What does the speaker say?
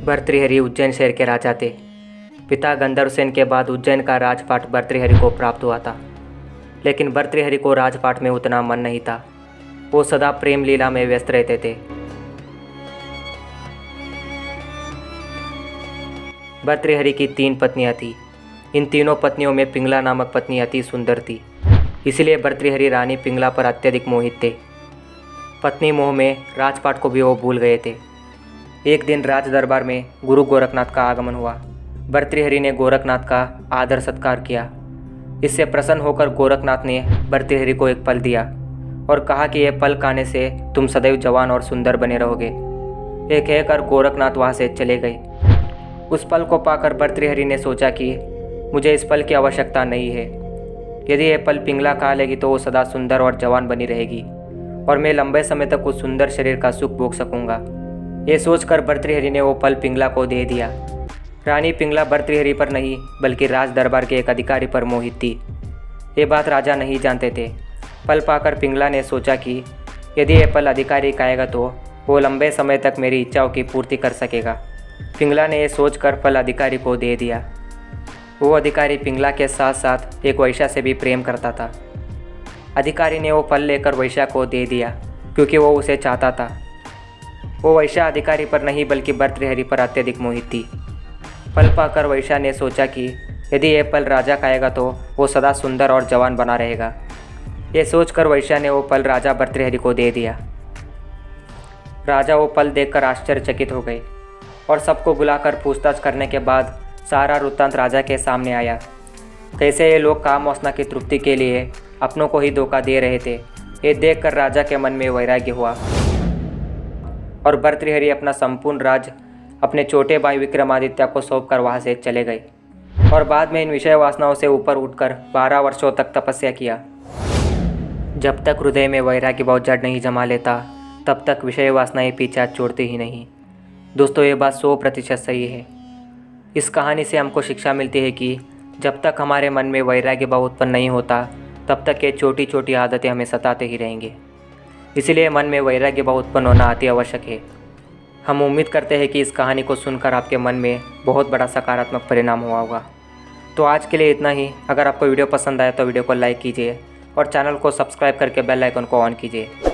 भर्तृहरि उज्जैन शहर के राजा थे। पिता गंधर्वसेन के बाद उज्जैन का राजपाट भर्तृहरि को प्राप्त हुआ था, लेकिन भर्तृहरि को राजपाट में उतना मन नहीं था। वो सदा प्रेम लीला में व्यस्त रहते थे। भर्तृहरि की 3 पत्नियां थीं। इन तीनों पत्नियों में पिंगला नामक पत्नी अति सुंदर थी, इसलिए भर्तृहरि रानी पिंगला पर अत्यधिक मोहित थे। पत्नी मोह में राजपाट को भी वो भूल गए थे। एक दिन राज दरबार में गुरु गोरखनाथ का आगमन हुआ। भर्तृहरि ने गोरखनाथ का आदर सत्कार किया। इससे प्रसन्न होकर गोरखनाथ ने भर्तृहरि को एक फल दिया और कहा कि यह फल खाने से तुम सदैव जवान और सुंदर बने रहोगे। यह कहकर गोरखनाथ वहाँ से चले गए। उस फल को पाकर भर्तृहरि ने सोचा कि मुझे इस फल की आवश्यकता नहीं है। यदि यह फल पिंगला खा लेगी तो वो सदा सुंदर और जवान बनी रहेगी और मैं लंबे समय तक उस सुंदर शरीर का सुख भोग सकूंगा। ये सोचकर भर्तृहरि ने वो फल पिंगला को दे दिया। रानी पिंगला भर्तृहरि पर नहीं बल्कि राज दरबार के एक अधिकारी पर मोहित थी। ये बात राजा नहीं जानते थे। फल पाकर पिंगला ने सोचा कि यदि ये फल अधिकारी खाएगा तो वो लंबे समय तक मेरी इच्छाओं की पूर्ति कर सकेगा। पिंगला ने यह सोचकर फल अधिकारी को दे दिया। वो अधिकारी पिंगला के साथ साथ एक वैश्या से भी प्रेम करता था। अधिकारी ने वो फल लेकर वैश्या को दे दिया क्योंकि वो उसे चाहता था। वो वैश्या अधिकारी पर नहीं बल्कि भर्तृहरि पर अत्यधिक मोहित थी। फल पाकर वैश्या ने सोचा कि यदि यह फल राजा खाएगा तो वो सदा सुंदर और जवान बना रहेगा। ये सोचकर वैश्या ने वो फल राजा भर्तृहरि को दे दिया। राजा वो फल देखकर आश्चर्यचकित हो गए और सबको बुलाकर पूछताछ करने के बाद सारा वृत्तांत राजा के सामने आया। कैसे ये लोग काम वासना की तृप्ति के लिए अपनों को ही धोखा दे रहे थे। ये देखकर राजा के मन में वैराग्य हुआ और भर्तृहरि अपना संपूर्ण राज अपने छोटे भाई विक्रमादित्य को सौंपकर वहाँ से चले गए और बाद में इन विषय वासनाओं से ऊपर उठकर 12 वर्षों तक तपस्या किया। जब तक हृदय में वैराग्य भाव जड़ नहीं जमा लेता तब तक विषय वासनाएं पीछा छोड़ती ही नहीं। दोस्तों, ये बात 100% सही है। इस कहानी से हमको शिक्षा मिलती है कि जब तक हमारे मन में वैराग्य भाव उत्पन्न नहीं होता तब तक ये छोटी छोटी आदतें हमें सताते ही रहेंगे। इसलिए मन में वैराग्य भाव उत्पन्न होना अति आवश्यक है। हम उम्मीद करते हैं कि इस कहानी को सुनकर आपके मन में बहुत बड़ा सकारात्मक परिणाम हुआ होगा। तो आज के लिए इतना ही। अगर आपको वीडियो पसंद आया तो वीडियो को लाइक कीजिए और चैनल को सब्सक्राइब करके बेल आइकन को ऑन कीजिए।